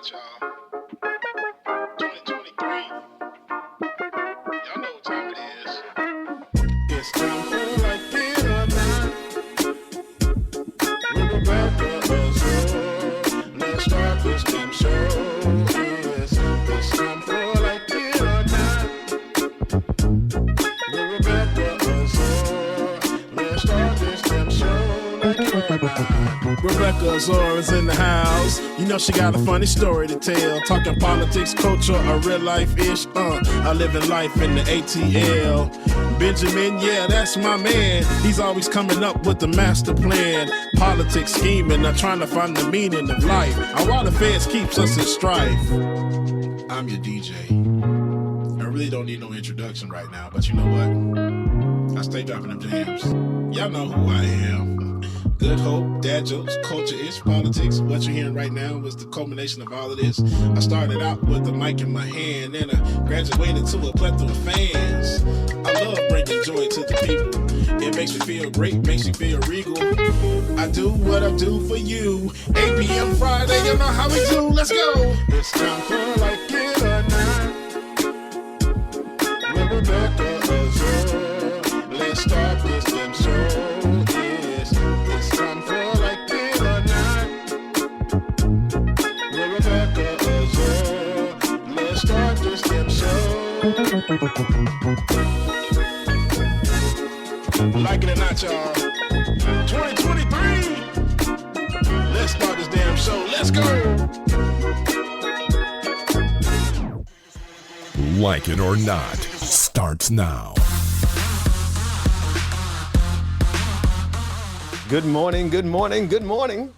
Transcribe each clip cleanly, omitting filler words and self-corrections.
not, y'all. 2023. Y'all know what time it is. It's time for Like It or Not with Rebecca Azor. Let's start this damn show. Yes, it's time for Like It or Not with Rebecca Azor. Let's start this damn show. Like It or Not. Rebecca Azor is in the house. You know she got a funny story to tell. Talking politics, culture, or real life-ish. I live in life in the ATL. Benjamin, yeah, that's my man. He's always coming up with the master plan. Politics scheming, not trying to find the meaning of life. And while the feds keeps us in strife. I'm your DJ. I really don't need no introduction right now, but you know what? I stay dropping them jams. Y'all know who I am. Good hope, dad jokes, culture-ish, politics. What you're hearing right now was the culmination of all of this. I started out with the mic in my hand, and I graduated to a plethora of fans. I love bringing joy to the people. It makes me feel great, makes me feel regal. I do what I do for you. 8 p.m. Friday, you know how we do. Let's go. It's time for Like It or Not with Rebecca Azor. Let's start this damn show. It's time for Like It or Not with Rebecca Azor. Let's start this damn show. Like it or not, y'all. 2023. Let's start this damn show. Let's go. Like It or Not starts now. Good morning, good morning, good morning.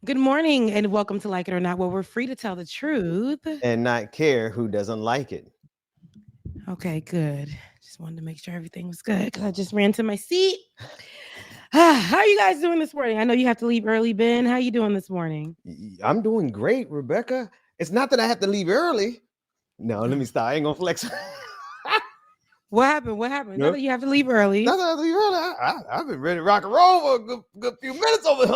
Good morning, and welcome to Like It or Not, where we're free to tell the truth. And not care who doesn't like it. Okay, good. Just wanted to make sure everything was good because I just ran to my seat. How are you guys doing this morning? I know you have to leave early, Ben. How are you doing this morning? I'm doing great, Rebecca. It's not that I have to leave early. No, let me stop. I ain't gonna flex. What happened? What happened? Nope. Not that you have to leave early. Not that I have to leave early. I've been ready to rock and roll for a good few minutes over here.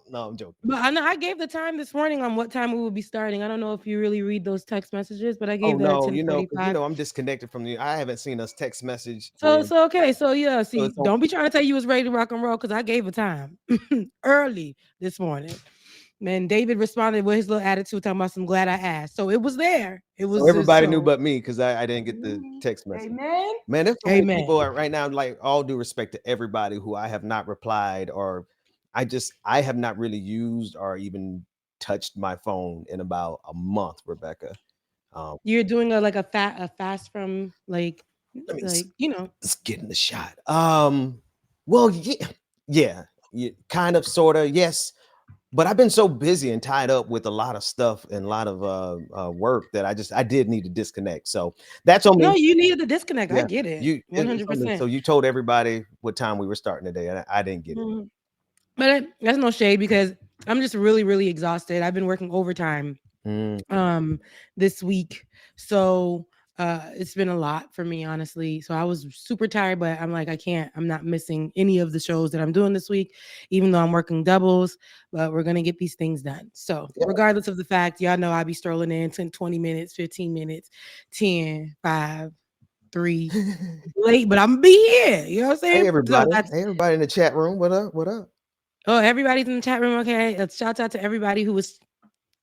No, I'm joking. But I know I gave the time this morning on what time we will be starting. I don't know if you really read those text messages, but I gave that at 10:45. I'm disconnected from you. I haven't seen us text message. So okay. So yeah, see, it's don't be trying to tell you was ready to rock and roll because I gave a time early this morning. And David responded with his little attitude, talking about "I'm glad I asked." So it was there. It was. So everybody knew but me because I didn't get the text message. Amen. Man, there's so many people right now. Like, all due respect to everybody who I have not replied, or I have not really used or even touched my phone in about a month, Rebecca. You're doing a fast from let's get in the shot. Well, yeah, kind of, sort of, yes. But I've been so busy and tied up with a lot of stuff and a lot of work that I did need to disconnect. So that's on me. No, you needed to disconnect. Yeah, I get it. 100%. So you told everybody what time we were starting today, and I didn't get it. But that's no shade because I'm just really, really exhausted. I've been working overtime this week. So it's been a lot for me, honestly. So I was super tired, but I'm like, I'm not missing any of the shows that I'm doing this week, even though I'm working doubles, but we're going to get these things done. So regardless of the fact, y'all know I'll be strolling in 10, 20 minutes, 15 minutes, 10, 5, 3 late, but I'm going to be here. You know what I'm saying? Hey, everybody. Hey, everybody in the chat room. What up? What up? Oh, everybody's in the chat room. Okay. Shout out to everybody who was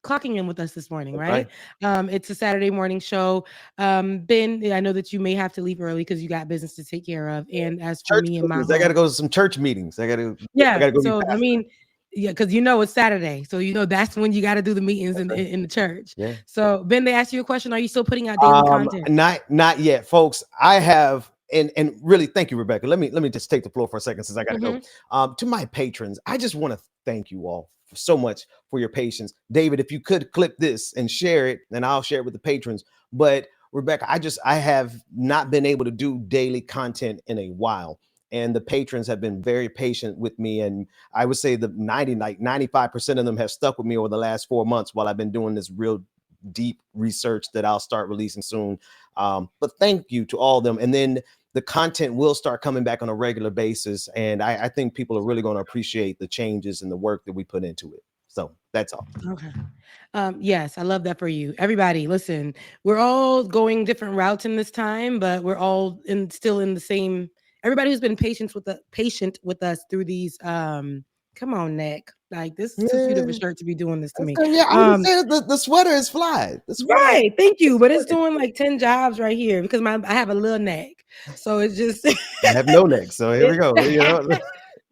clocking in with us this morning, right? It's a Saturday morning show. Ben, I know that you may have to leave early because you got business to take care of. And as for me and my I got to go to some church meetings. I got to go. So I mean, because it's Saturday, so that's when you got to do the meetings in the church. Yeah. So Ben, they asked you a question: are you still putting out daily content? Not yet, folks. I have. And really, thank you, Rebecca. Let me just take the floor for a second since I got to go. To my patrons, I just want to thank you all so much for your patience. David, if you could clip this and share it, and I'll share it with the patrons. But Rebecca, I have not been able to do daily content in a while. And the patrons have been very patient with me. And I would say the 95% of them have stuck with me over the last 4 months while I've been doing this real deep research that I'll start releasing soon. But thank you to all of them. And then the content will start coming back on a regular basis. And I think people are really going to appreciate the changes and the work that we put into it. So that's all. Okay. Yes, I love that for you. Everybody, listen, we're all going different routes in this time, but we're all still in the same. Everybody who's been patient with us through these. Come on, Nick. Like, this is too cute of a Yeah, shirt to be doing this to that's me. good. Yeah, I'm just saying the sweater is fly. The sweater, Right. Thank you. But it's sweater. doing like 10 jobs right here because I have a little neck. So it's just I have no neck, so here we go.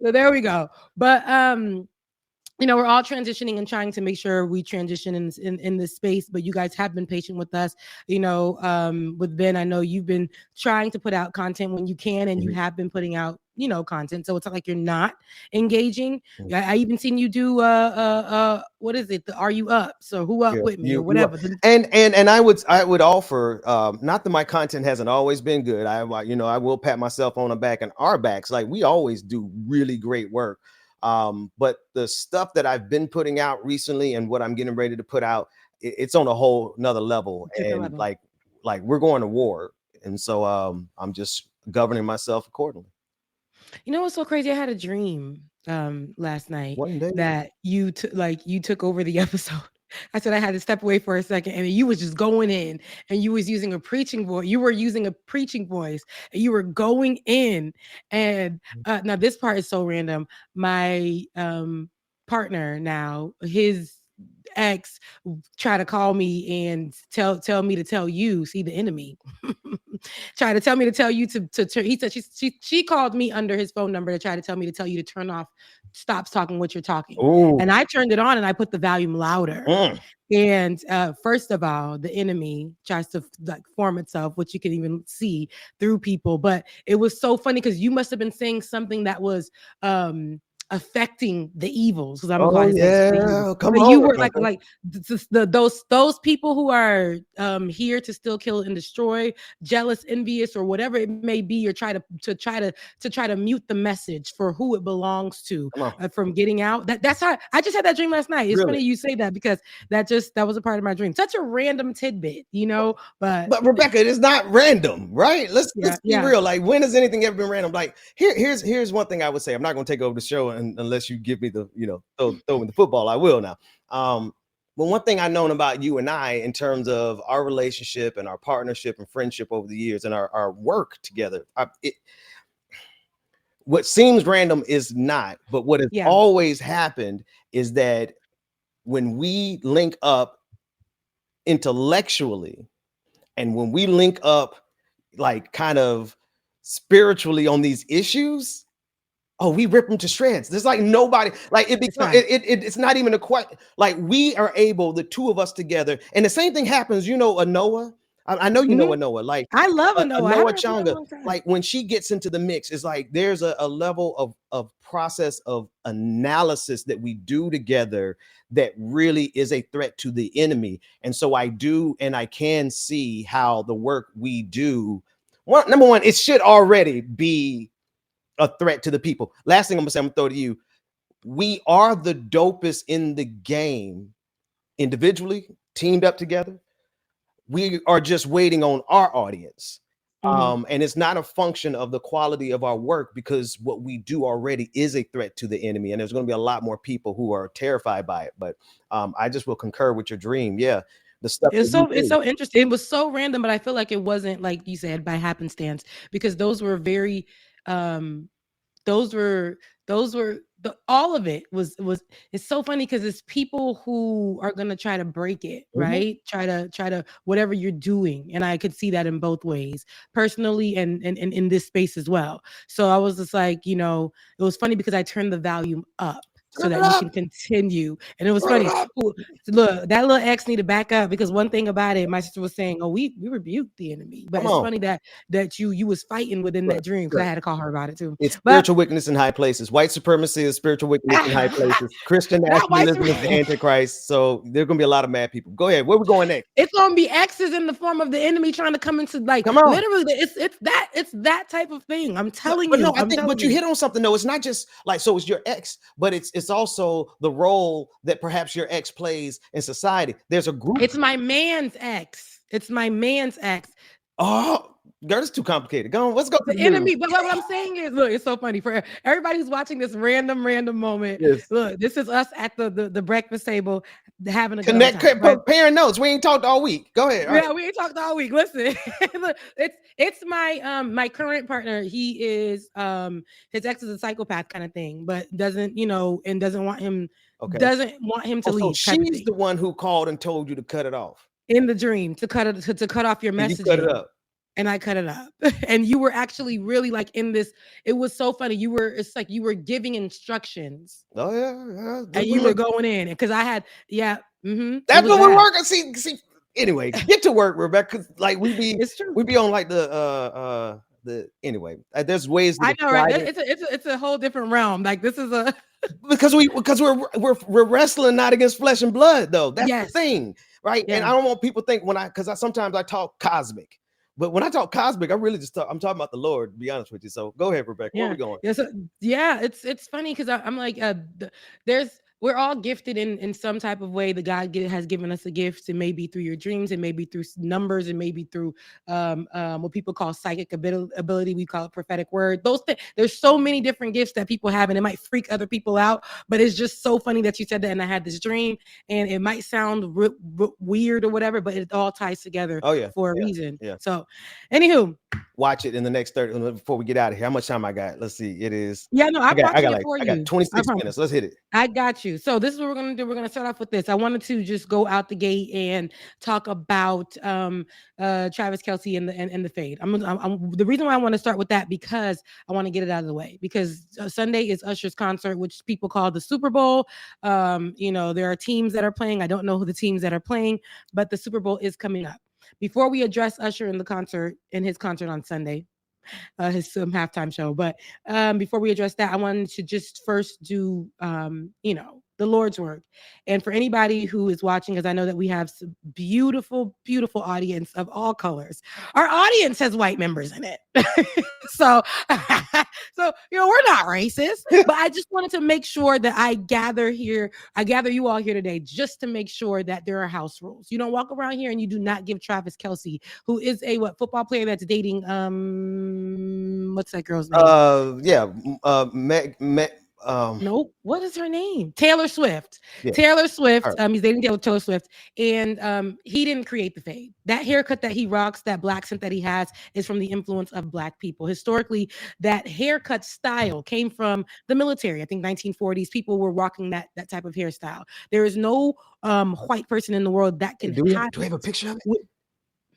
so there we go. But we're all transitioning and trying to make sure we transition in this space, but you guys have been patient with us. With Ben, I know you've been trying to put out content when you can, and you have been putting out, content. So it's not like you're not engaging. I even seen you do what is it? The Are You Up? So who up with me or whatever. And I would offer, not that my content hasn't always been good. I will pat myself on the back and our backs. Like, we always do really great work. But the stuff that I've been putting out recently and what I'm getting ready to put out, it's on a whole nother level. And like we're going to war. And so I'm just governing myself accordingly. You know what's so crazy? I had a dream last night that you took over the episode. I said I had to step away for a second, and you was just going in, and you was using a preaching voice. You were using a preaching voice, and you were going in. And now this part is so random. My partner now, his ex, try to call me and tell me to tell you, see the enemy. Try to tell me to tell you to he said she called me under his phone number to try to tell me to tell you to turn off, stop talking what you're talking. Ooh. And I turned it on and I put the volume louder. And first of all, the enemy tries to form itself, which you can even see through people. But it was so funny because you must have been saying something that was affecting the evils, because I'm calling come on, you were those people who are here to still kill and destroy, jealous, envious, or whatever it may be, or try to mute the message for who it belongs to from getting out. That's how I just had that dream last night. It's funny you say that because that was a part of my dream. Such a random tidbit, but Rebecca, it is not random, right? Let's be real. Like, when has anything ever been random? Like, here's one thing I would say. I'm not going to take over the show unless you give me the, throw me the football. I will now. But one thing I've known about you and I in terms of our relationship and our partnership and friendship over the years and our work together, what seems random is not, but what has always happened is that when we link up intellectually and when we link up like kind of spiritually on these issues, we rip them to shreds. There's like nobody, like it's not even a question. Like, we are able, the two of us together, and the same thing happens, a Noah. I know you know a Noah. Like, I love a Noah. Noah Changa. Like, when she gets into the mix, it's like there's a level of process of analysis that we do together that really is a threat to the enemy. And so I do, and I can see how the work we do, number one, it should already be a threat to the people. Last thing I'm gonna say, I'm gonna throw to you. We are the dopest in the game, individually, teamed up together. We are just waiting on our audience. And it's not a function of the quality of our work, because what we do already is a threat to the enemy. And there's going to be a lot more people who are terrified by it. But I just will concur with your dream. Yeah. The stuff it's so interesting. It was so random, but I feel like it wasn't, like you said, by happenstance, because those were very all of it was it's so funny because it's people who are gonna try to break it, right? Try to whatever you're doing. And I could see that in both ways, personally and in this space as well. So I was just like, it was funny because I turned the volume up so that you can continue. And it was funny. Look, that little X need to back up, because one thing about it, my sister was saying, we rebuked the enemy. But it's funny that you was fighting within that dream, because I had to call her about it too. It's spiritual wickedness in high places. White supremacy is spiritual wickedness in high places. Christian nationalism is the Antichrist. So there's gonna be a lot of mad people. Go ahead. Where we going next? It's gonna be X's in the form of the enemy trying to come into, like, literally, it's that type of thing. I'm telling you. No, I think, but you hit on something though. It's not just like, so it's your ex, but it's also the role that perhaps your ex plays in society. There's a group. It's my man's ex. It's my man's ex. Oh, Girl, it's too complicated. Go on, let's go to The the enemy. news. But what I'm saying is, look, it's so funny for everybody who's watching this random moment. Yes. Look, this is us at the breakfast table having a Connect, good old time. comparing notes. We ain't talked all week. Go ahead. All Yeah, right. we ain't talked all week. Listen, look, it's my current partner. He is his ex is a psychopath kind of thing, but doesn't and doesn't want him to leave. So she's the one who called and told you to cut it off in the dream to cut it to cut off your messaging. You cut it up. And I cut it up. And you were actually really like in this. It was so funny. It's like you were giving instructions. Oh yeah. And you were going in because I had That's what we're working. See. Anyway, get to work, Rebecca. Like we be on like the anyway. There's ways. I know, right? It's a whole different realm. Like this is a because we're wrestling not against flesh and blood though. That's the thing, right? Yeah. And I don't want people to think because sometimes I talk cosmic. But when I talk cosmic, I'm talking about the Lord, to be honest with you. So go ahead, Rebecca. Where are we going? It's funny because I'm like, we're all gifted in some type of way that God has given us a gift. It may be through your dreams, it may be through numbers, it may be through what people call psychic ability. We call it prophetic word. Those things. There's so many different gifts that people have, and it might freak other people out. But it's just so funny that you said that, and I had this dream, and it might sound weird or whatever, but it all ties together. For a reason. Yeah. So, anywho, watch it in the next 30 before we get out of here. How much time I got? Let's see. It is. Yeah, no, I got 26 minutes. Let's hit it. I got you. So this is what we're gonna do. We're gonna start off with this. I wanted to just go out the gate and talk about Travis Kelce and the fade. The reason why I want to start with that because I want to get it out of the way because Sunday is Usher's concert, which people call the Super Bowl. There are teams that are playing. I don't know who the teams that are playing, but the Super Bowl is coming up. Before we address Usher in his concert on Sunday, his halftime show, but before we address that, I wanted to just first do the Lord's work. And for anybody who is watching, because I know that we have some beautiful, beautiful audience of all colors. Our audience has white members in it. So we're not racist, but I just wanted to make sure that I gather you all here today just to make sure that there are house rules. You don't walk around here and you do not give Travis Kelce, who is a football player that's dating what's that girl's name? Nope. What is her name? Taylor Swift. Yeah. Taylor Swift. He's dating Taylor Swift, and he didn't create the fade. That haircut that he rocks, that black scent that he has, is from the influence of Black people. Historically, that haircut style came from the military. I think 1940s people were rocking that type of hairstyle. There is no white person in the world that can. Do we have a picture of it?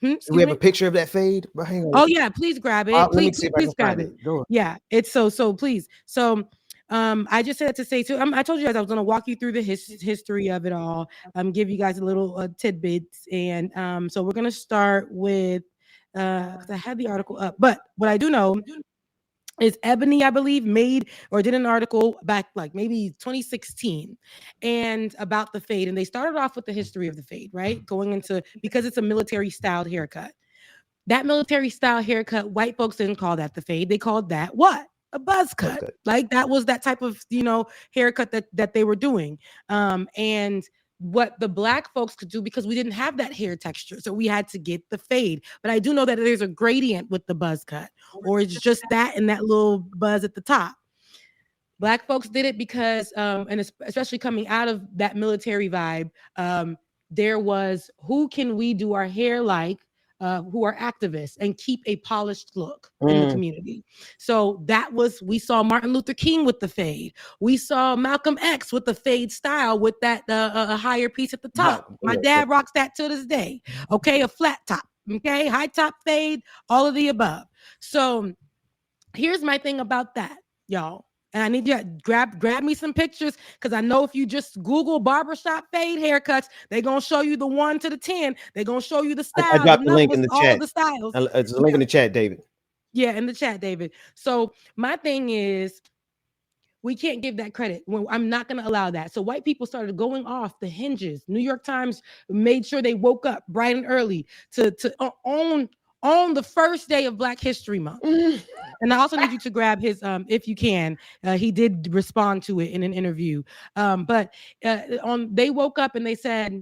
Do we have a picture of that fade? Oh yeah, please grab it. Please grab it. Yeah, it's so please. So. I just said to say too. I told you guys I was going to walk you through the history of it all. Give you guys a little tidbits, and so we're going to start with because I had the article up. But what I do know is Ebony, I believe, made or did an article back like maybe 2016, and about the fade. And they started off with the history of the fade, right? Going into because it's a military styled haircut. That military style haircut, white folks didn't call that the fade. They called that what? A buzz cut. Like that was that type of haircut that they were doing, and what the Black folks could do because we didn't have that hair texture, so we had to get the fade. But I do know that there's a gradient with the buzz cut, or it's just that and that little buzz at the top. Black folks did it because and especially coming out of that military vibe, there was who can we do our hair like who are activists and keep a polished look in the community. So we saw Martin Luther King with the fade. We saw Malcolm X with the fade style with that a higher piece at the top. My dad rocks that to this day. Okay, a flat top. Okay, high top fade, all of the above. So here's my thing about that, y'all. And I need you to grab me some pictures because I know if you just Google barbershop fade haircuts, they're going to show you the 1 to the 10. They're going to show you the style. I dropped the link in the chat. The styles. It's a link in the chat, David. Yeah, in the chat, David. So my thing is we can't give that credit. I'm not going to allow that. So white people started going off the hinges. New York Times made sure they woke up bright and early to own the first day of Black History Month. And I also need you to grab his, if you can. He did respond to it in an interview. But they woke up and they said,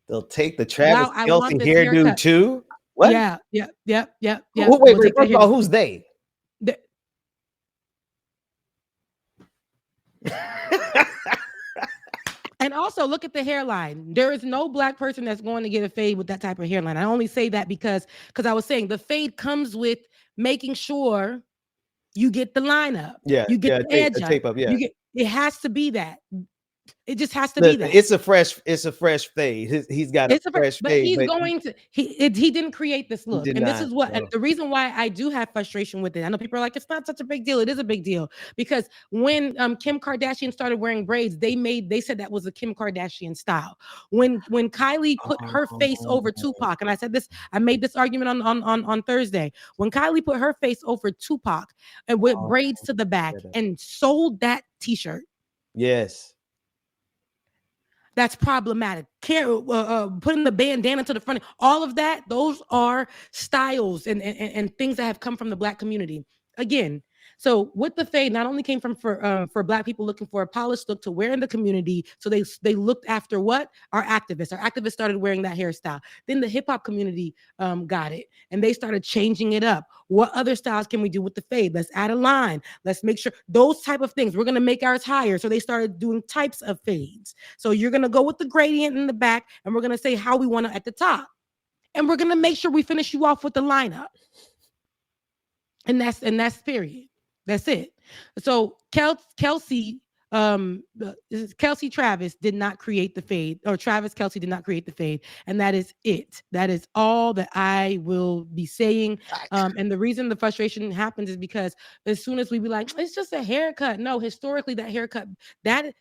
they'll take the Travis Kelce hairdo too. What? Yeah. Yep. Wait, We'll take that first of here. all, who's they? The- And also look at the hairline. There is no black person that's going to get a fade with that type of hairline. I only say that because I was saying the fade comes with making sure you get the line up. Yeah, You get the edge a up. tape up. Yeah. It has to be that. It just has to be Listen, that. it's a fresh fade. He's got a fresh But fade, he's but going to he didn't create this he look. did And this not. is what No. and the reason why I do have frustration with it. I know people are like, it's not such a big deal. It is a big deal because when Kim Kardashian started wearing braids, they said that was a Kim Kardashian style. When Kylie put her face over Tupac, and I made this argument on Thursday. When Kylie put her face over Tupac and with braids to the back and sold that t-shirt. Yes. That's problematic. Putting the bandana to the front, all of that, those are styles and things that have come from the black community. Again, so with the fade, not only came from for black people looking for a polished look to wear in the community, so they looked after what? Our activists. Our activists started wearing that hairstyle. Then the hip hop community got it, and they started changing it up. What other styles can we do with the fade? Let's add a line. Let's make sure those type of things. We're gonna make ours higher, so they started doing types of fades. So you're gonna go with the gradient in the back, and we're gonna say how we want it at the top, and we're gonna make sure we finish you off with the lineup. And that's period. That's it. So Kelce Travis did not create the fade, or Travis Kelce did not create the fade, and that is it. That is all that I will be saying. And the reason the frustration happens is because as soon as we be like, it's just a haircut. No, historically that haircut, that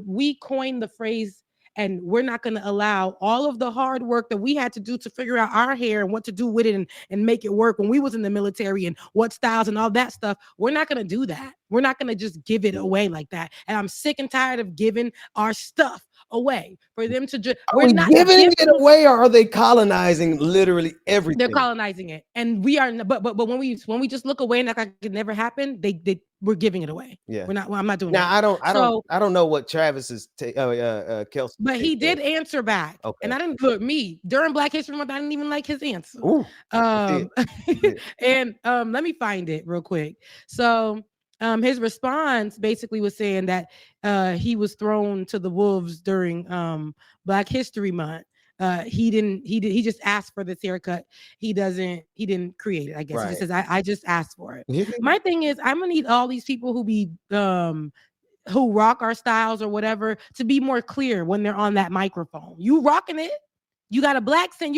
we coined the phrase. And we're not going to allow all of the hard work that we had to do to figure out our hair and what to do with it and make it work when we was in the military and what styles and all that stuff. We're not going to do that. We're not going to just give it away like that. And I'm sick and tired of giving our stuff away for them to just. We're not giving it away, or are they colonizing literally everything? They're colonizing it, and we are. But when we just look away and act like it never happened, we're giving it away. Yeah, we're not. Well, I'm not doing now. That. I don't know what Travis is. Kelce, but he did answer back, okay. And I didn't look me during Black History Month. I didn't even like his answer. Ooh, and let me find it real quick. So. His response basically was saying that he was thrown to the wolves during Black History Month. He just asked for this haircut. He didn't create it, I guess. Right. He just says, I just asked for it. My thing is, I'm gonna need all these people who rock our styles or whatever to be more clear when they're on that microphone. You rocking it. You got a black scene,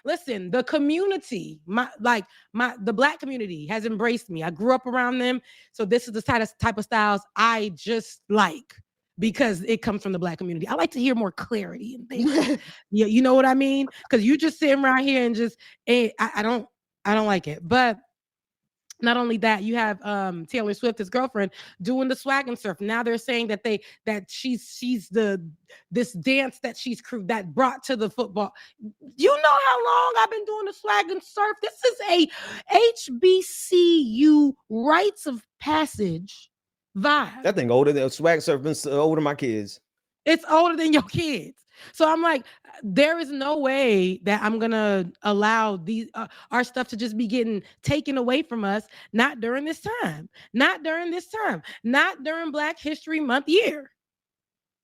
listen, the community, the black community has embraced me. I grew up around them. So this is the type of styles I just like because it comes from the black community. I like to hear more clarity and things. Yeah, you know what I mean? Because you just sitting right here and just, I don't like it. But not only that, you have Taylor Swift, his girlfriend, doing the swag and surf. Now they're saying that she's this dance that she's that brought to the football. You know how long I've been doing the swag and surf? This is a HBCU rites of passage vibe. That thing older than swag surfing, older than my kids. It's older than your kids. So I'm like, there is no way that I'm gonna allow these our stuff to just be getting taken away from us. Not during this time. Not during Black History Month year.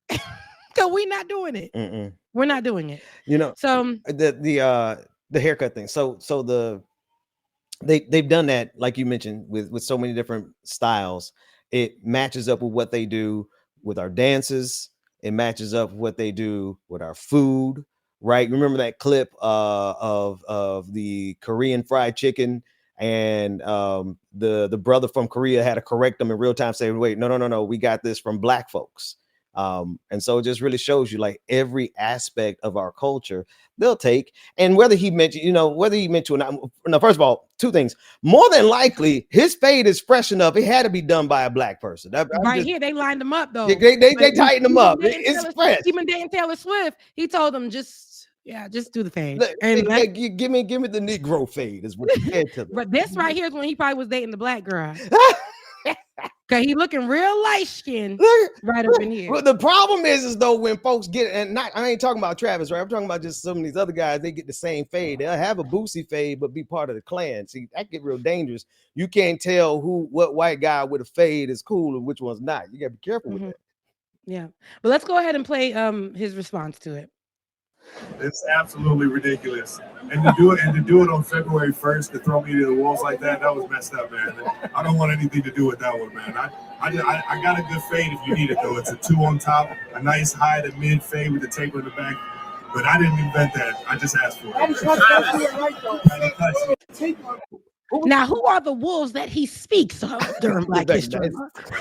Because we're not doing it. Mm-mm. We're not doing it. So the haircut thing. So they've done that, like you mentioned, with so many different styles. It matches up with what they do with our dances. It matches up with what they do with our food, right? Remember that clip of the Korean fried chicken, and the brother from Korea had to correct them in real time, saying, "Wait, no, we got this from Black folks." And so it just really shows you, like, every aspect of our culture they'll take. And whether he meant to or not. No, first of all, two things. More than likely, his fade is fresh enough. It had to be done by a Black person. Here, they lined him up though. They tightened him up. It's fresh. Even dating Taylor Swift, he told them just do the fade. Give me the Negro fade is what he said to them. But this right here is when he probably was dating the Black girl. Okay, he looking real light skinned Look, right up in here. well, the problem is though when folks get and not I ain't talking about Travis, right? I'm talking about just some of these other guys. They get the same fade. They'll have a Boosie fade, but be part of the clan. See, that get real dangerous. You can't tell what white guy with a fade is cool and which one's not. You gotta be careful with that. Yeah, but let's go ahead and play his response to it. It's absolutely ridiculous. And to do it on February 1st to throw me to the wolves like that was messed up, man. I don't want anything to do with that one, man. I got a good fade if you need it though. It's a 2 on top, a nice high to mid fade with the taper in the back. But I didn't invent that. I just asked for it. Now, who are the wolves that he speaks of during Black History Month?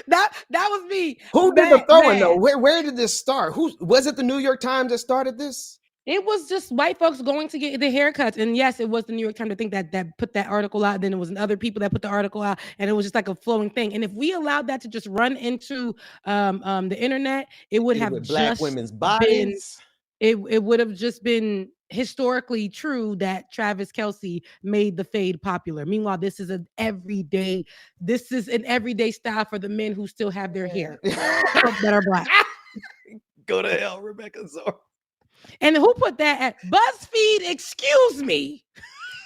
that was me. Who did the throwing though? Where did this start? Who was it? The New York Times that started this? It was just white folks going to get their haircuts, and yes, it was the New York Times. I think that put that article out. Then it was other people that put the article out, and it was just like a flowing thing. And if we allowed that to just run into the internet, it would have with black women's bodies. It would have just been historically true that Travis Kelce made the fade popular. Meanwhile, this is an everyday style for the men who still have their hair that are black. Go to hell, Rebecca Azor. And who put that at BuzzFeed? Excuse me.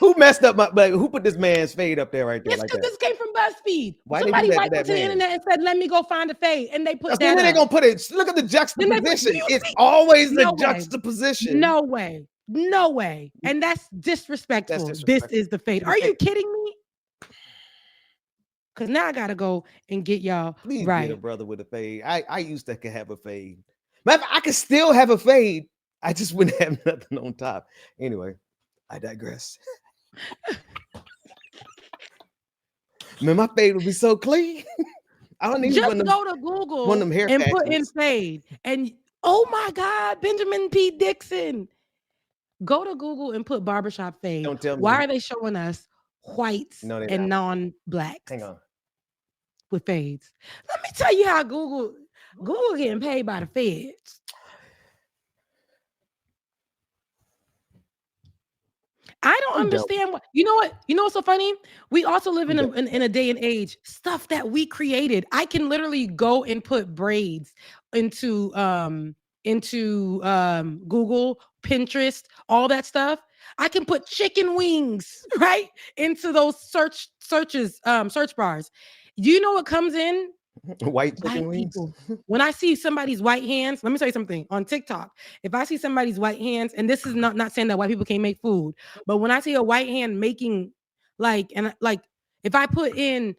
Who messed up who put this man's fade up there right there? It's because this came from BuzzFeed. Why somebody went to the internet and said, let me go find a fade. And they put that. Then they're gonna put it. Look at the juxtaposition. It's always the juxtaposition. No way. And that's disrespectful. This is the fade. Are you kidding me? Because now I gotta go and get y'all Please right. Get a brother with a fade. I used to have a fade. I could still have a fade. I just wouldn't have nothing on top. Anyway, I digress. Man, my fade would be so clean. I don't even just go to Google and put in fade. And oh my God, Benjamin P. Dixon. Go to Google and put barbershop fade. Don't tell me. Why are they showing us whites and non-blacks? Hang on. With fades. Let me tell you how Google getting paid by the feds. I don't understand what you know what's so funny? We also live in a day and age, stuff that we created. I can literally go and put braids into Google, Pinterest, all that stuff. I can put chicken wings right into those search bars. Do you know what comes in? White chicken wings. When I see somebody's white hands, let me tell you something. On TikTok, if I see somebody's white hands, and this is not saying that white people can't make food, but when I see a white hand making if I put in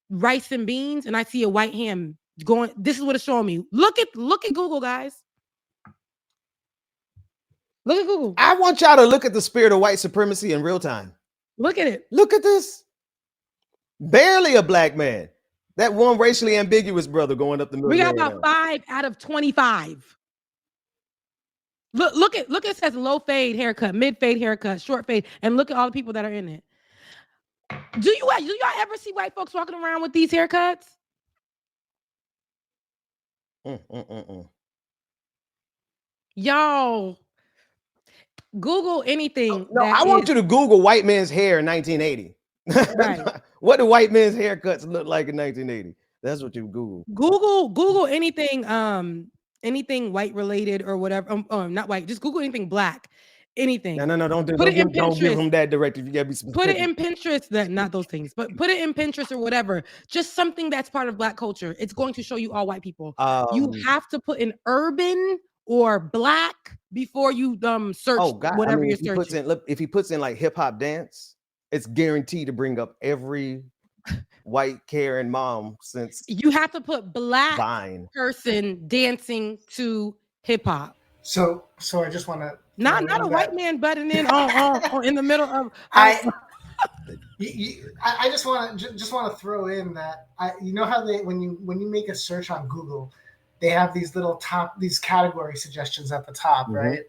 rice and beans and I see a white hand going, this is what it's showing me. Look at Google, guys. Look at Google. I want y'all to look at the spirit of white supremacy in real time. Look at it. Look at this. Barely a black man. That one racially ambiguous brother going up the middle. We got about 5 out of 25. Look at it says low fade haircut, mid fade haircut, short fade, and look at all the people that are in it. Do y'all ever see white folks walking around with these haircuts? Y'all Google anything. No, I want you to Google white man's hair in 1980. Right. What do white men's haircuts look like in 1980? That's what you Google. Google anything white related or whatever. Not white. Just Google anything black. Anything. No, don't give them that directive. You gotta be specific. Put it in Pinterest. Not those things, but put it in Pinterest or whatever. Just something that's part of black culture. It's going to show you all white people. You have to put in urban or black before you search whatever you're searching. If he puts in like hip hop dance, it's guaranteed to bring up every white Karen mom since. You have to put black person dancing to hip hop. So I just want to not a white man butting in on in the middle of. I just want to throw in that you know how when you make a search on Google, they have these these category suggestions at the top, right?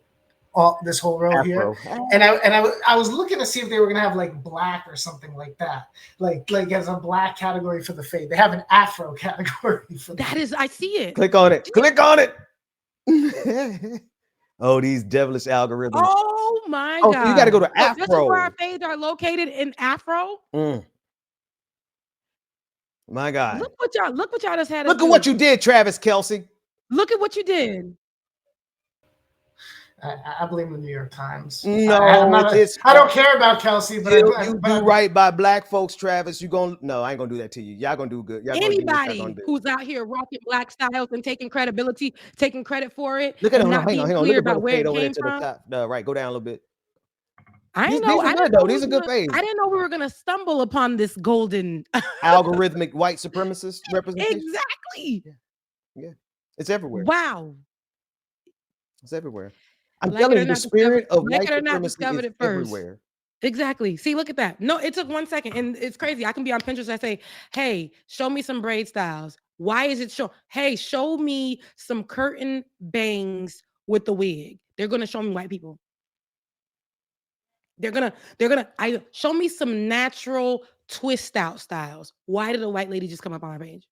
This whole row Afro. Here, and I was looking to see if they were gonna have like black or something like that, like as a black category for the fade. They have an Afro category for that. Is I see it. Click on it. Oh, these devilish algorithms. Oh my God! You got to go to Afro. This is where our fades are located in Afro. My God. Look what y'all just had. Look at what you did, Travis Kelce. Look at what you did. I blame the New York Times. No, I don't care about Kelce, but you do right by black folks, Travis. No, I ain't gonna do that to you. Y'all gonna do good. Anybody who's out here rocking black styles and taking credit for it, look at and him. not being clear about where it over came there to from. the top. Right, go down a little bit. These are good though. These are good fades. I didn't know we were gonna stumble upon this golden algorithmic white supremacist representation. Exactly. Yeah. It's everywhere. Wow. It's everywhere. I'm telling you, the spirit of white supremacy is everywhere. Exactly. See, look at that. No, it took 1 second, and it's crazy. I can be on Pinterest. I say, "Hey, show me some braid styles." Why is it show? Hey, show me some curtain bangs with the wig. They're gonna show me white people. They're gonna. Show me some natural twist out styles. Why did a white lady just come up on my page?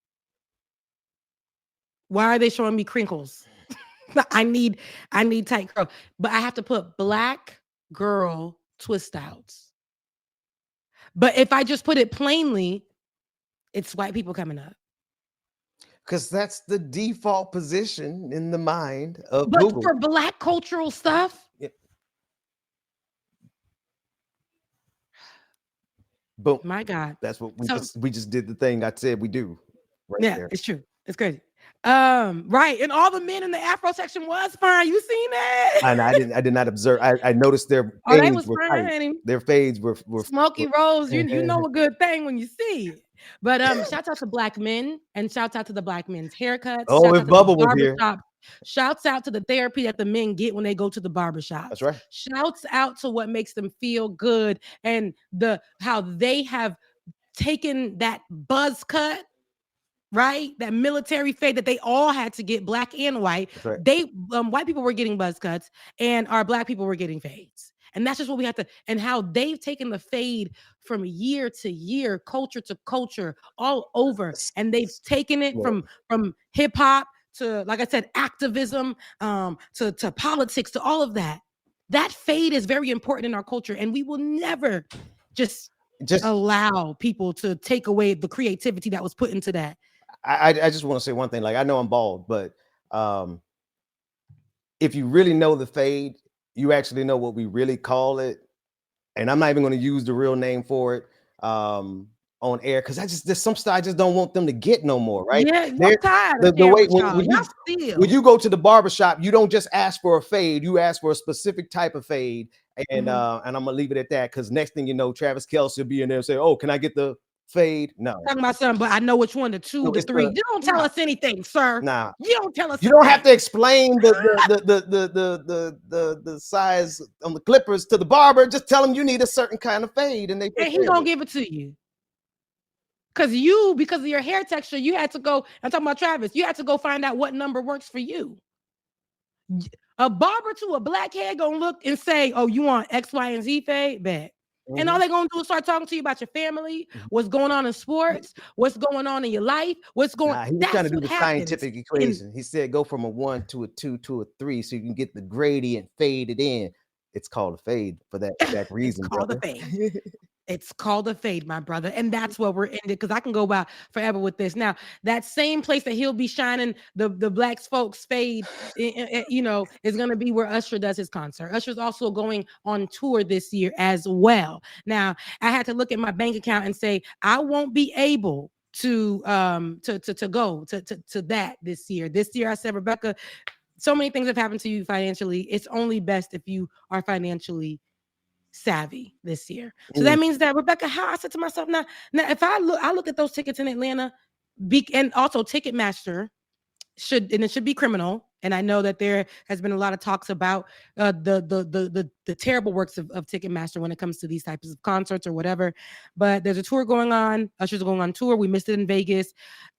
Why are they showing me crinkles? I need tight curl, but I have to put black girl twist outs. But if I just put it plainly, it's white people coming up. Because that's the default position in the mind of But Google. for black cultural stuff, boom. My God, that's what we just did the thing I said we do. Right there. It's true. It's crazy. Right, and all the men in the Afro section was fine. You seen that? And I did not observe. I noticed their fades were tight. Their fades were smoky rolls. You know a good thing when you see it. But shouts out to black men and shouts out to the black men's haircuts. Oh, if Bubba was here. Shouts out to the therapy that the men get when they go to the barbershop. That's right. Shouts out to what makes them feel good and how they have taken that buzz cut. Right, that military fade that they all had to get, black and white. Right. They white people were getting buzz cuts, and our black people were getting fades, and that's just what we have to. And how they've taken the fade from year to year, culture to culture, all over, and they've taken it from hip hop to, like I said, activism, to politics, to all of that. That fade is very important in our culture, and we will never just allow people to take away the creativity that was put into that. I just want to say one thing. Like, I know I'm bald, but if you really know the fade, you actually know what we really call it. And I'm not even going to use the real name for it on air, because there's some stuff I just don't want them to get no more. Right? Yeah, I'm tired. The way when you go to the barbershop, you don't just ask for a fade. You ask for a specific type of fade, and I'm gonna leave it at that, because next thing you know, Travis Kelce will be in there and say, "Oh, can I get the fade?" No, talking about something, but I know which one, the 2, the 3. You don't tell us anything, sir. Nah, you don't tell us. You don't have to explain the size on the clippers to the barber. Just tell them you need a certain kind of fade, and he's gonna give it to you. Because of your hair texture, you had to go. I'm talking about Travis. You had to go find out what number works for you. A barber to a black head gonna look and say, "Oh, you want X, Y, and Z fade? Bet." And all they're going to do is start talking to you about your family, what's going on in sports, what's going on in your life, what's going on. He was trying to do the scientific equation. He said go from a 1 to a 2 to a 3 so you can get the gradient faded in. It's called a fade for that exact reason. It's called a fade. It's called a fade, my brother. And that's where we're ended, because I can go by forever with this. Now, that same place that he'll be shining the black folks fade, is going to be where Usher does his concert. Usher's also going on tour this year as well. Now, I had to look at my bank account and say, I won't be able to go to that this year. This year, I said, Rebecca, so many things have happened to you financially. It's only best if you are financially savvy this year. So that means that, Rebecca, how I said to myself, now if I look at those tickets in Atlanta, and also Ticketmaster should be criminal. And I know that there has been a lot of talks about the terrible works of Ticketmaster when it comes to these types of concerts or whatever. But there's a tour going on. Usher's going on tour. We missed it in Vegas.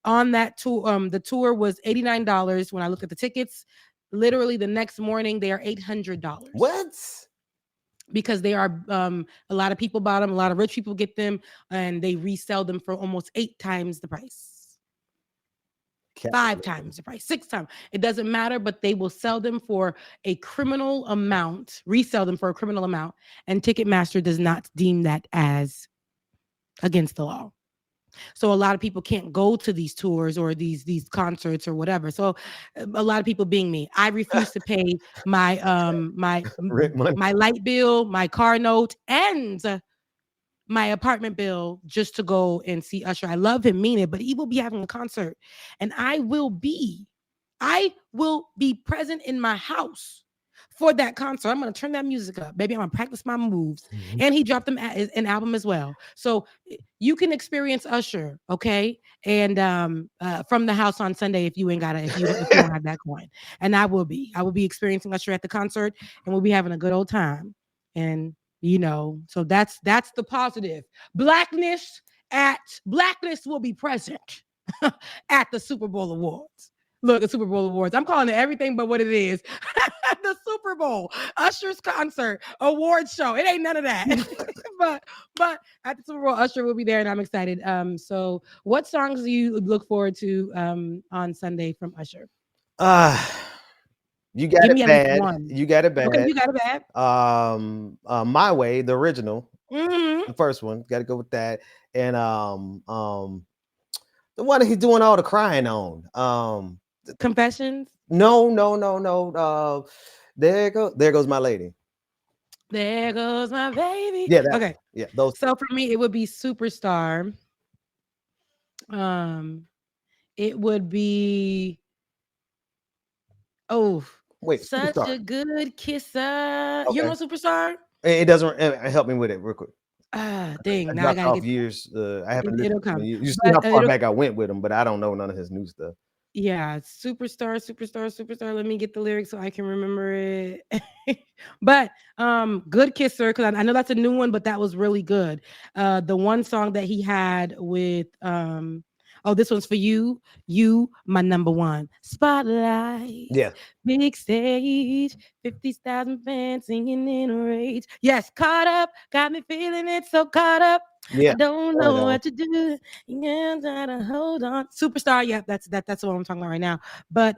On that tour, the tour was $89. When I looked at the tickets, literally the next morning they are $800. What? Because they are a lot of people bought them, a lot of rich people get them, and they resell them for almost 8 times the price, 5 times the price, 6 times. It doesn't matter, but they will sell them for a criminal amount, resell them for a criminal amount, and Ticketmaster does not deem that as against the law. So a lot of people can't go to these tours or these concerts or whatever. So a lot of people, being me, I refuse to pay my Rent money. my light bill, my car note, and my apartment bill just to go and see Usher. I love him, mean it, but he will be having a concert, and I will be present in my house for that concert. I'm gonna turn that music up, baby. I'm gonna practice my moves. And he dropped an album as well, so you can experience Usher, okay? And from the house on Sunday if you don't have that coin. And I will be experiencing Usher at the concert, and we'll be having a good old time. And so that's the positive. Blackness will be present at the Super Bowl Awards. Look, the Super Bowl Awards. I'm calling it everything but what it is. The Super Bowl, Usher's concert, award show. It ain't none of that. but at the Super Bowl, Usher will be there, and I'm excited. So what songs do you look forward to on Sunday from Usher? You got Give it me at bad. least one. You got it bad. Okay, you got it bad. My Way, the original, Mhm. the first one. Got to go with that. And the one that he's doing all the crying on. Confessions. No. There goes my lady. There goes my baby. Yeah. Okay. Yeah. Those. So for me, it would be Superstar. It would be Wait. such Superstar. a good kisser. Okay. You know Superstar? It doesn't help me with it real quick. Dang. I Now I dropped gotta off get years. I haven't. it'll come. You see But, how far back I went with him, but I don't know none of his new stuff. Yeah, superstar. Let me get the lyrics so I can remember it. But good kisser, because I know that's a new one, but that was really good. The one song that he had with this one's for you, my number one. Spotlight. Yeah. Big stage, 50,000 fans singing in a rage. Yes, caught up, got me feeling it, so caught up. Yeah. I don't know what to do. You gotta hold on. Superstar, yep, that's what I'm talking about right now. But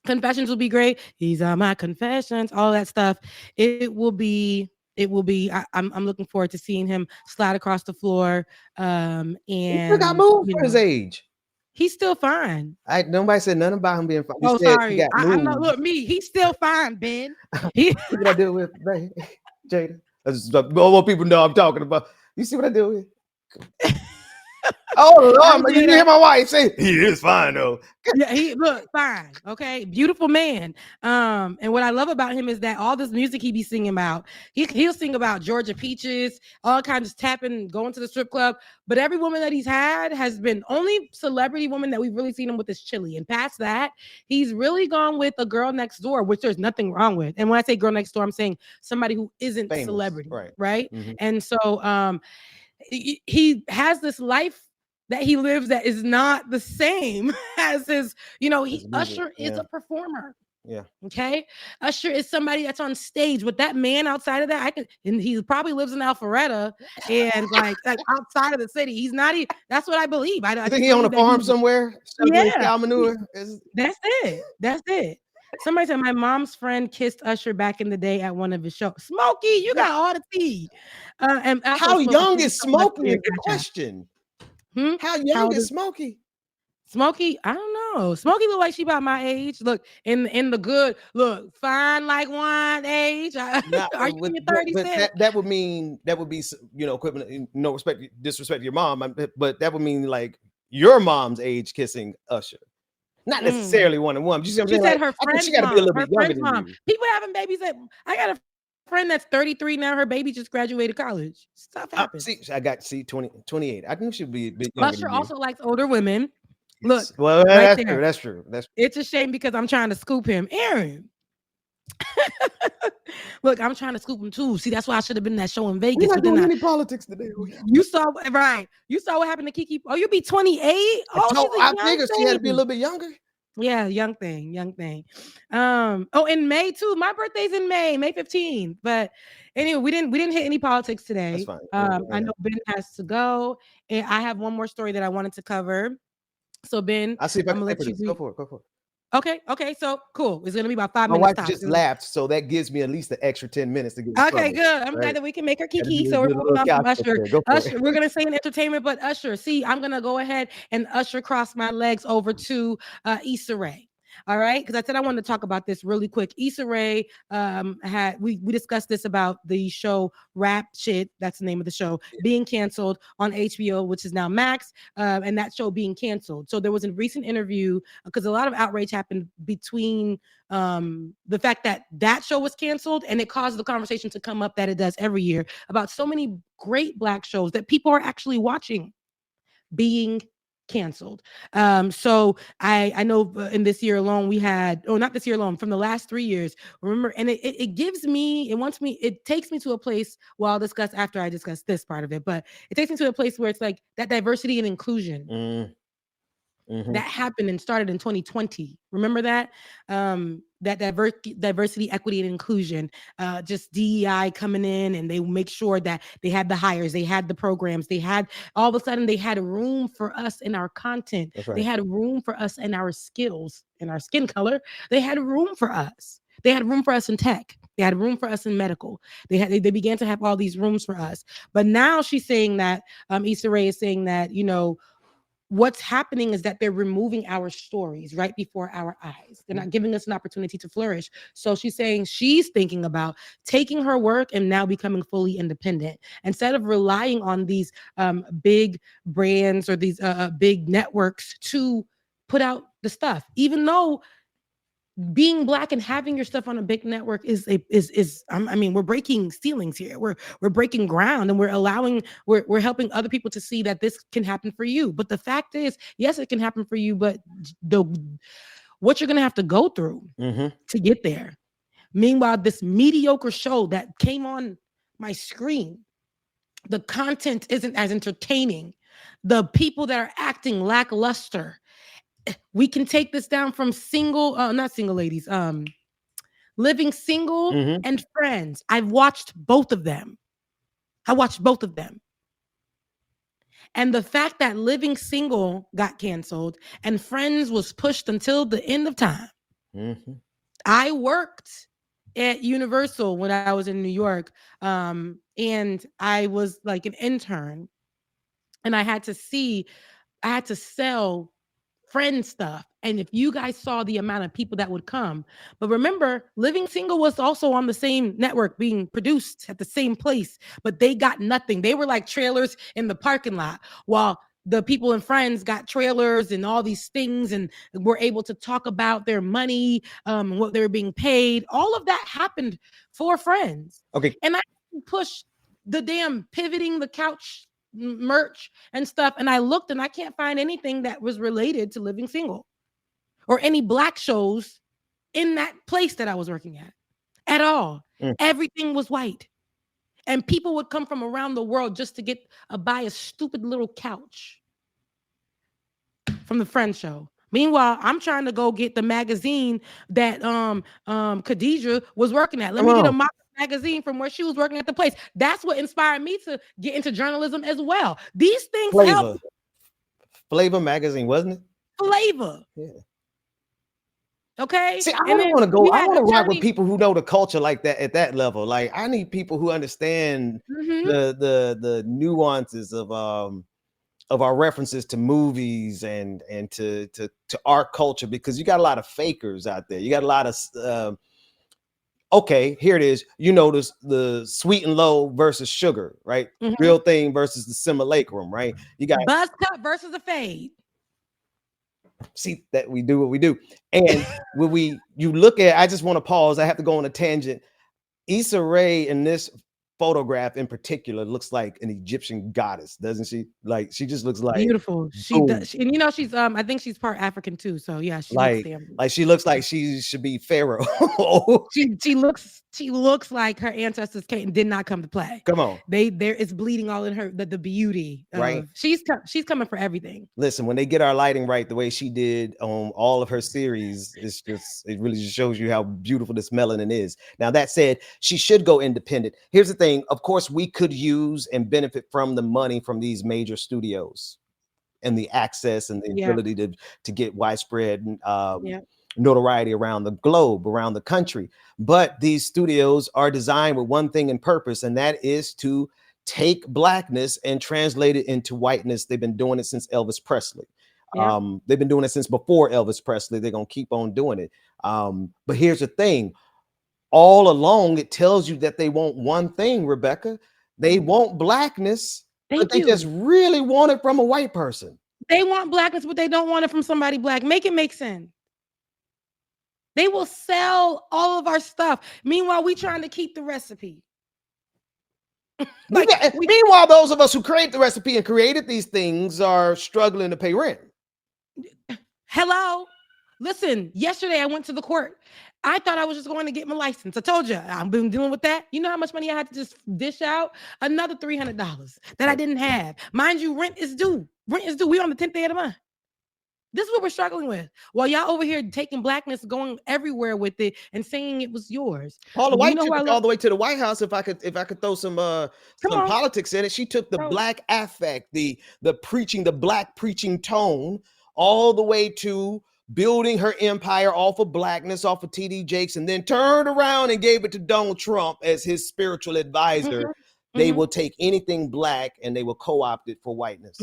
Confessions will be great. These are my confessions, all that stuff. It will be. I'm looking forward to seeing him slide across the floor. And he still got moved for his age. He's still fine. Nobody said nothing about him being fine. Oh, sorry. I'm not. Look, me. He's still fine, Ben. See what I deal with, baby? Jada. What people know I'm talking about. You see what I deal with? Oh Lord, you hear my wife say he is fine though. Yeah, he look fine. Okay, beautiful man. And what I love about him is that all this music he be singing about, he'll sing about Georgia peaches, all kinds of tapping, going to the strip club. But every woman that he's had has been only celebrity woman that we've really seen him with is Chili. And past that, he's really gone with a girl next door, which there's nothing wrong with. And when I say girl next door, I'm saying somebody who isn't famous, celebrity, right? Mm-hmm. And so he has this life that he lives that is not the same as his, Usher is a performer. Yeah. Okay. Usher is somebody that's on stage with that man outside of that. And he probably lives in Alpharetta and like outside of the city. He's not even, that's what I believe. I think he on a farm somewhere. Yeah. Cow manure. That's it. Somebody said my mom's friend kissed Usher back in the day at one of his shows. Smokey, you got all the tea. And how young is Smokey? Is the question. How young is Smokey? Smokey, I don't know. Smokey look like she about my age. Look, in the good, look, fine like wine age. Are you in your 30s? But that would be equivalent, no disrespect to your mom, but that would mean like your mom's age kissing Usher. Not necessarily one-on-one. You see what I'm saying? She said her friend's she got to be a little bit younger mom. than you. People having babies I got a friend that's 33 now. Her baby just graduated college. Stuff happens. I got 28. I think she'd be a bit younger. Usher also likes older women. Look, well, that's true. It's a shame because I'm trying to scoop him, Aaron. Look, I'm trying to scoop him too. See, that's why I should have been in that show in Vegas. We're not doing any politics today. You saw what happened to Kiki. Oh, you be 28. I figured she had to be a little bit younger. Yeah, young thing. In May too. My birthday's in May 15th. But anyway, we didn't hit any politics today. That's fine. I know Ben has to go, and I have one more story that I wanted to cover. So Ben, I'll see if I can let you go for it. Okay, so cool. It's gonna be about 5 My minutes wife tops. just laughed, so that gives me at least an extra 10 minutes to get Okay, started, good. I'm right? glad that we can make her Gotta kiki. do So we're a moving little on from couch up Usher. there. Go for it. Usher, we're gonna say in entertainment, but Usher. See, I'm gonna go ahead and Usher cross my legs over to Issa Rae. All right, because I said I wanted to talk about this really quick. Issa Rae had we discussed this about the show Rap Shit. That's the name of the show being canceled on HBO, which is now Max, and that show being canceled. So there was a recent interview because a lot of outrage happened between the fact that that show was canceled, and it caused the conversation to come up that it does every year about so many great Black shows that people are actually watching being canceled. So I know in this year alone we had, or not this year alone, from the last 3 years, remember, and it gives me, it takes me to a place, well, I'll discuss after I discuss this part of it, but it takes me to a place where it's like that diversity and inclusion that happened and started in 2020. Remember that? That diversity, equity, and inclusion, just DEI coming in, and they make sure that they had the hires, they had the programs, they had, all of a sudden they had room for us in our content. That's right. They had room for us in our skills, in our skin color. They had room for us. They had room for us in tech. They had room for us in medical. They began to have all these rooms for us. But now she's saying that, Issa Rae is saying that, what's happening is that they're removing our stories right before our eyes. They're not giving us an opportunity to flourish. So she's saying she's thinking about taking her work and now becoming fully independent instead of relying on these big brands or these big networks to put out the stuff, even though being Black and having your stuff on a big network is I mean, we're breaking ceilings here. We're breaking ground, and we're helping other people to see that this can happen for you. But the fact is, yes, it can happen for you, but what you're gonna have to go through to get there. Meanwhile, this mediocre show that came on my screen, the content isn't as entertaining. The people that are acting lackluster. We can take this down from not single ladies, Living Single and Friends. I've watched both of them. And the fact that Living Single got canceled and Friends was pushed until the end of time. I worked at Universal when I was in New York, and I was like an intern, and I had to sell Friend stuff. And if you guys saw the amount of people that would come, but remember, Living Single was also on the same network being produced at the same place, but they got nothing. They were like trailers in the parking lot, while the people in Friends got trailers and all these things, and were able to talk about their money, what they were being paid. All of that happened for Friends. Okay. And I push the damn pivoting the couch merch and stuff, and I looked and I can't find anything that was related to Living Single or any Black shows in that place that I was working at all. Everything was white, and people would come from around the world just to buy a stupid little couch from the Friend show. Meanwhile, I'm trying to go get the magazine that Khadijah was working at. Let me get a magazine from where she was working at the place. That's what inspired me to get into journalism as well. These things help. Flavor magazine, wasn't it? Flavor. Yeah. Okay. See, I don't want to go. I want to rock with people who know the culture like that at that level. Like, I need people who understand the nuances of our references to movies and to our culture, because you got a lot of fakers out there. You got a lot of okay, here it is. The sweet and low versus sugar, right? Real thing versus the simulacrum, right? You got buzz cut versus a fade. See that we do what we do. And when you look at, I just want to pause. I have to go on a tangent. Issa Rae in this photograph in particular looks like an Egyptian goddess, doesn't she? Like, she just looks like beautiful. She does, and she's I think she's part African too. So yeah, she looks like she should be Pharaoh. she looks like her ancestors did not come to play. Come on, there is bleeding all in her. The beauty, right? She's coming for everything. Listen, when they get our lighting right, the way she did on all of her series, it really just shows you how beautiful this melanin is. Now, that said, she should go independent. Here's the thing. Of course, we could use and benefit from the money from these major studios. and the access and the Yeah. ability to get widespread Yeah. notoriety around the globe, around the country. But these studios are designed with one thing in purpose, and that is to take blackness and translate it into whiteness. They've been doing it since Elvis Presley. Yeah. They've been doing it since before Elvis Presley. They're going to keep on doing it. But here's the thing. All along, it tells you that they want one thing, Rebecca. They want blackness, but they just really want it from a white person. They want blackness, but they don't want it from somebody black. Make it make sense. They will sell all of our stuff. Meanwhile, we trying to keep the recipe. Meanwhile, those of us who create the recipe and created these things are struggling to pay rent. Hello. Listen, yesterday I went to the court. I thought I was just going to get my license. I told you I've been dealing with that. You know how much money I had to just dish out? Another $300 that I didn't have. Mind you, rent is due. Rent is due. We're on the 10th day of the month. This is what we're struggling with. While y'all over here taking blackness, going everywhere with it and saying it was yours. Paula White took it all the way to the White House. If I could throw some politics in it, she took the black affect, the preaching, the black preaching tone, all the way to building her empire off of blackness, off of TD Jakes, and then turned around and gave it to Donald Trump as his spiritual advisor. They will take anything black and they will co-opt it for whiteness.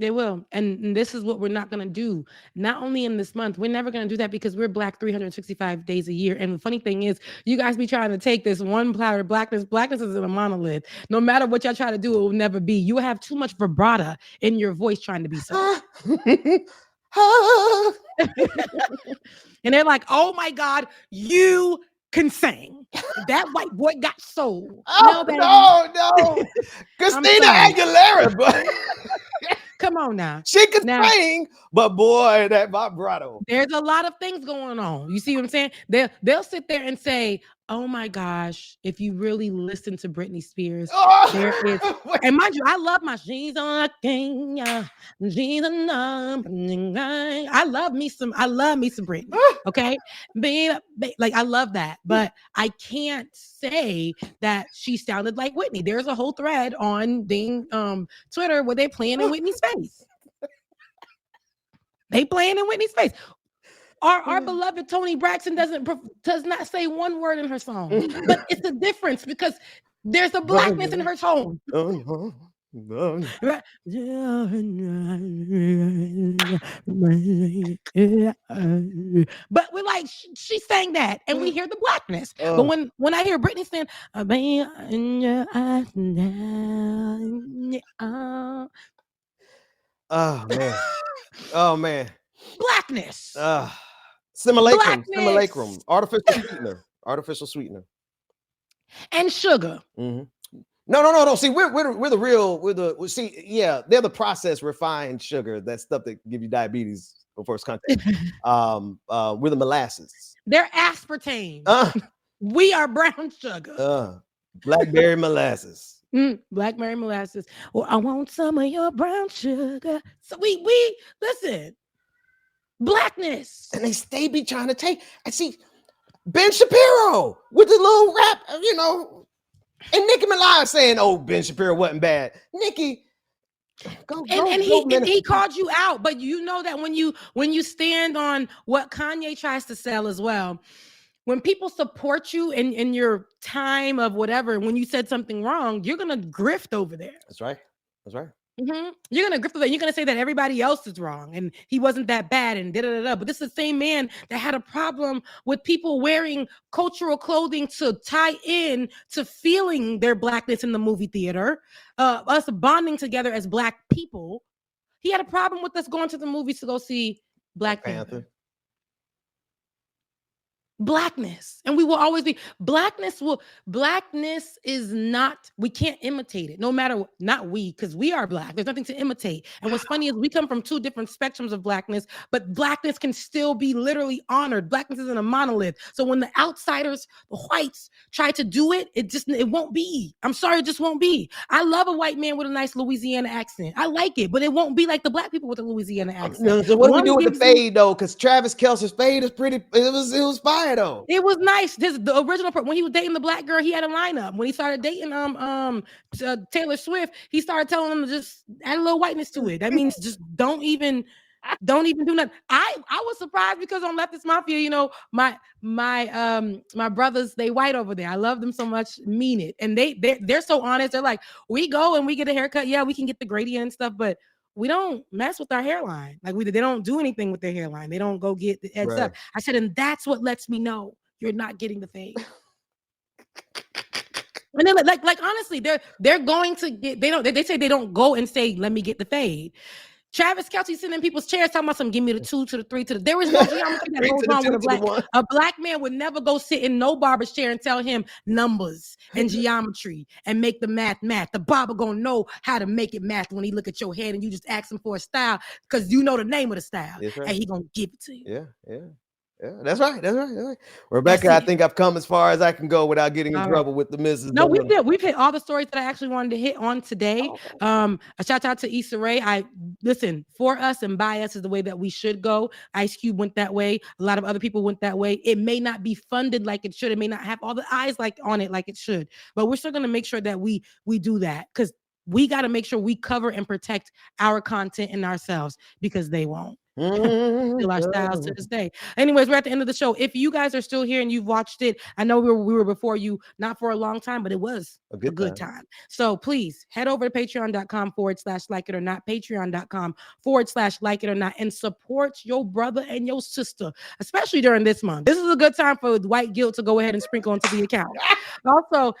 They will. And this is what we're not going to do. Not only in this month, we're never going to do that because we're black 365 days a year. And the funny thing is, you guys be trying to take this one platter of blackness. Blackness is in a monolith. No matter what y'all try to do, it will never be. You have too much vibrato in your voice trying to be so. And they're like, oh my God, you can sing. That white boy got soul. No. Christina Aguilera, but come on now. She could sing, but boy, that vibrato. There's a lot of things going on. You see what I'm saying? They'll sit there and say, oh my gosh, if you really listen to Britney Spears, there is, and mind you, I love my she's on a king, she's a number. I love me some Britney. Okay, like I love that, but I can't say that she sounded like Whitney. There's a whole thread on Twitter where they playing in Whitney's face. They playing in Whitney's face. Our beloved Toni Braxton does not say one word in her song, but it's a difference because there's a blackness in her tone. But we're like, she sang that, and we hear the blackness. But when I hear Britney saying, in your eyes now, oh man, blackness. Simulacrum, artificial sweetener, and sugar. No. See, we're the real. They're the processed refined sugar. That stuff that give you diabetes for first contact. We're the molasses. They're aspartame. We are brown sugar. Blackberry molasses. Blackberry molasses. Well, I want some of your brown sugar. So we listen. Blackness. And they be trying to take. I see Ben Shapiro with the little rap, and Nicki Minaj saying, "Oh, Ben Shapiro wasn't bad." Nicki, he called you out, but you know that when you stand on what Kanye tries to sell as well, when people support you in your time of whatever, when you said something wrong, you're gonna grift over there. That's right. You're gonna grift over there. You're gonna say that everybody else is wrong and he wasn't that bad and da-da-da-da. But this is the same man that had a problem with people wearing cultural clothing to tie in to feeling their blackness in the movie theater, us bonding together as black people. He had a problem with us going to the movies to go see Black Panther. Blackness, and we will always be blackness is not, we can't imitate it, no matter what. Not we, because we are black. There's nothing to imitate. And what's funny is we come from two different spectrums of blackness, but blackness can still be literally honored. Blackness isn't a monolith. So when the outsiders, the whites, try to do it, it won't be. I'm sorry, it just won't be. I love a white man with a nice Louisiana accent. I like it, but it won't be like the black people with a Louisiana accent. No, so what do we do with the fade though? Because Travis Kelce's fade is pretty. It was fire. fire though. It was nice. The original when he was dating the black girl, he had a lineup. When he started dating Taylor Swift, he started telling them to just add a little whiteness to it. That means just don't even do nothing. I was surprised because on Leftist Mafia, you know, my brothers, they white over there. I love them so much, mean it. And they're so honest. They're like, we go and we get a haircut. Yeah, we can get the gradient and stuff, but we don't mess with our hairline. Like they don't do anything with their hairline. They don't go get the edge up. I said, and that's what lets me know you're not getting the fade. And then like honestly, they're going to get, they say they don't go and say, let me get the fade. Travis Kelce sitting in people's chairs talking about some give me the 2 to the 3 to the. There is no geometry that goes on with a black man would never go sit in no barber's chair and tell him numbers and geometry and make the math. The barber gonna know how to make it math when he look at your head and you just ask him for a style because you know the name of the style and he gonna give it to you. Yeah, that's right. Rebecca, I think I've come as far as I can go without getting in trouble with the missus. No, we've hit all the stories that I actually wanted to hit on today. A shout out to Issa Rae. Listen, for us and by us is the way that we should go. Ice Cube went that way. A lot of other people went that way. It may not be funded like it should. It may not have all the eyes on it like it should. But we're still going to make sure that we do that because we got to make sure we cover and protect our content and ourselves because they won't. Still our styles to this day. Anyways, we're at the end of the show. If you guys are still here and you've watched it, I know we were before you, not for a long time, but it was a good time. So please head over to patreon.com/like-it-or-not, patreon.com/like-it-or-not, and support your brother and your sister, especially during this month. This is a good time for white guilt to go ahead and sprinkle into the account. Also,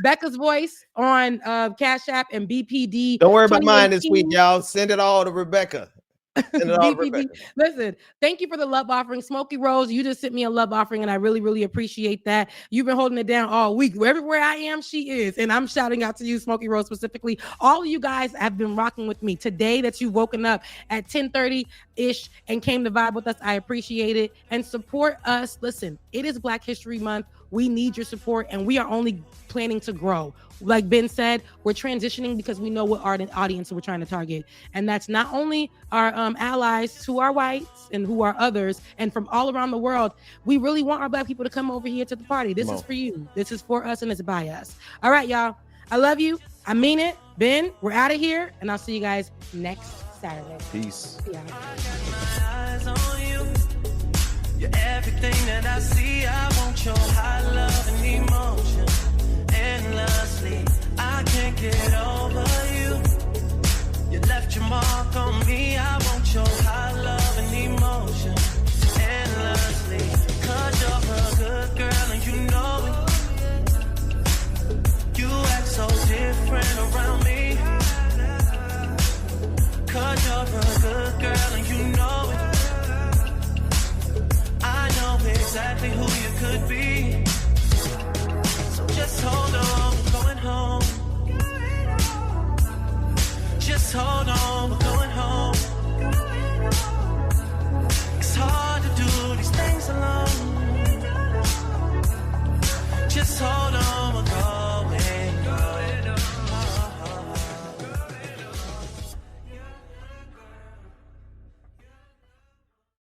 Becca's voice on Cash App and BPD. Don't worry about mine this week, y'all. Send it all to Rebecca. Listen, thank you for the love offering. Smokey Rose, you just sent me a love offering and I really, really appreciate that. You've been holding it down all week. Everywhere I am, she is. And I'm shouting out to you, Smokey Rose specifically. All of you guys have been rocking with me today that you've woken up at 10:30-ish and came to vibe with us. I appreciate it. And support us. Listen, it is Black History Month. We need your support and we are only planning to grow. Like Ben said, we're transitioning because we know what audience we're trying to target. And that's not only our allies who are whites and who are others and from all around the world. We really want our Black people to come over here to the party. This is for you. This is for us and it's by us. All right, y'all. I love you. I mean it. Ben, we're out of here and I'll see you guys next Saturday. Peace. Yeah. You're everything that I see. I want your high love and emotion endlessly. I can't get over you. You left your mark on me. I want your high love and emotion endlessly. 'Cause you're a good girl and you know it. You act so different around me. 'Cause you're a good girl and you know it. I know exactly who you could be.